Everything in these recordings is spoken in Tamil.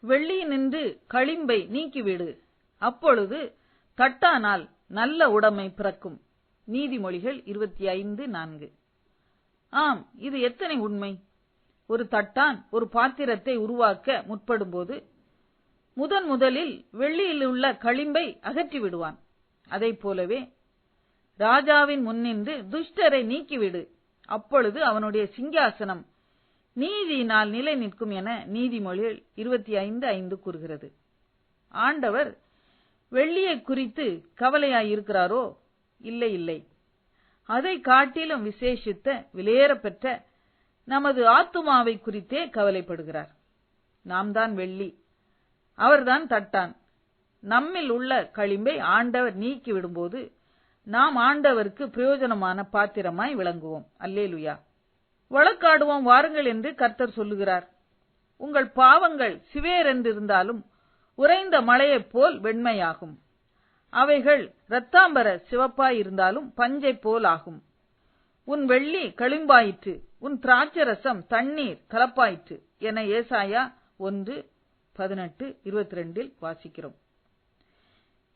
வெள்ளியினின்று களிம்பை நீக்கிவிடு, அப்பொழுது தட்டானால் நல்ல உடைமை பிறக்கும். நீதிமொழிகள் 25:4. ஆம், இது எத்தனை உண்மை! ஒரு தட்டான் ஒரு பாத்திரத்தை உருவாக்க முற்படும்போது முதலில் வெள்ளியிலுள்ள களிம்பை அகற்றி விடுவான். அதை போலவே ராஜாவின் முன்னின்று துஷ்டரை நீக்கிவிடு, அப்பொழுது அவனுடைய சிங்காசனம் நீதியினால் நிலை நிற்கும் என நீதிமொழிகள் 25:5 கூறுகிறது. ஆண்டவர் வெள்ளியை குறித்து கவலையாயிருக்கிறாரோ? இல்லை. அதை காட்டிலும் விசேஷித்த விலையேறப்பெற்ற நமது ஆத்துமாவை குறித்தே கவலைப்படுகிறார். நாம் தான் வெள்ளி, அவர்தான் தட்டான். நம்மில் உள்ள களிம்பை ஆண்டவர் நீக்கி விடும்போது நாம் ஆண்டவருக்கு பிரயோஜனமான பாத்திரமாய் விளங்குவோம். அல்லேலுயா. வழக்காடுவோம் வாருங்கள் என்று கர்த்தர் சொல்லுகிறார். உங்கள் பாவங்கள் சிவேரென்றிருந்தாலும் உறைந்த மலையைப் போல் வெண்மையாகும். அவைகள் இரத்தாம்பர சிவப்பாயிருந்தாலும் பஞ்சை போல் ஆகும். உன் வெள்ளி களிம்பாயிற்று, உன் திராட்சரசம் தண்ணீர் கலப்பாயிற்று என ஏசாயா 1:18-22 வாசிக்கிறோம்.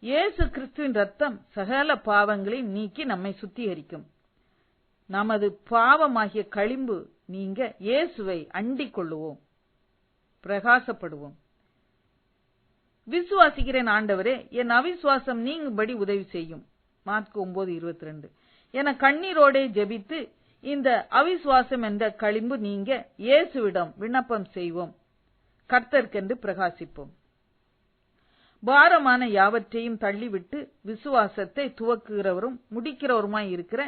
இயேசு கிறிஸ்துவின் ரத்தம் சகல பாவங்களையும் நீக்கி நம்மை சுத்திகரிக்கும். நமது பாவமாகிய களிம்பு நீங்க இயேசுவை அண்டிக் கொள்ளுவோம், பிரகாசப்படுவோம். விசுவாசிக்கிறேன் ஆண்டவரே, என் அவிசுவாசம் நீங்கும்படி உதவி செய்யும். மாற்கு 9:22 என கண்ணீரோடே ஜெபித்து இந்த அவிசுவாசம் என்ற களிம்பு நீங்க இயேசுவிடம் விண்ணப்பம் செய்வோம். கர்த்தர்க்கென்று பிரகாசிப்போம். பாரமான யாவற்றையும் தள்ளிவிட்டு விசுவாசத்தை துவக்குகிறவரும் முடிக்கிறவருமாய் இருக்கிற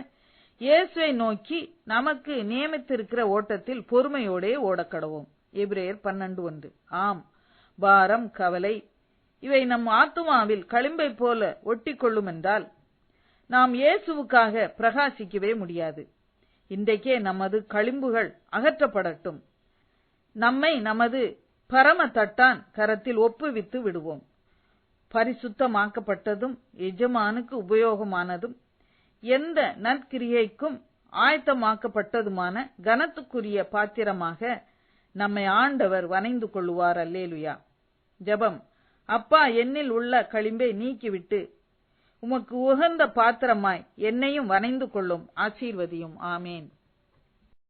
இயேசுவை நோக்கி நமக்கு நியமித்திருக்கிற ஓட்டத்தில் பொறுமையோடே ஓடக்கடவோம். எபிரேயர் 12:1. ஆம், பாரம், கவலை இவை நம் ஆத்துமாவில் களிம்பை போல ஒட்டி கொள்ளும் என்றால் நாம் இயேசுவுக்காக பிரகாசிக்கவே முடியாது. இன்றைக்கே நமது களிம்புகள் அகற்றப்படட்டும். நம்மை நமது பரம தட்டான் கரத்தில் ஒப்புவித்து விடுவோம். பரிசுத்தமாக்கப்பட்டதும் எஜமானுக்கு உபயோகமானதும் எந்த நற்கிரியைக்கும் ஆயத்தமாக்கப்பட்டதுமான கனத்துக்குரிய பாத்திரமாக நம்மை ஆண்டவர் வனைந்து கொள்ளுவார். அல்லேலுயா. ஜெபம். அப்பா, என்னில் உள்ள களிம்பை நீக்கிவிட்டு உமக்கு உகந்த பாத்திரமாய் என்னையும் வனைந்து கொள்ளும், ஆசீர்வதியும். ஆமேன்.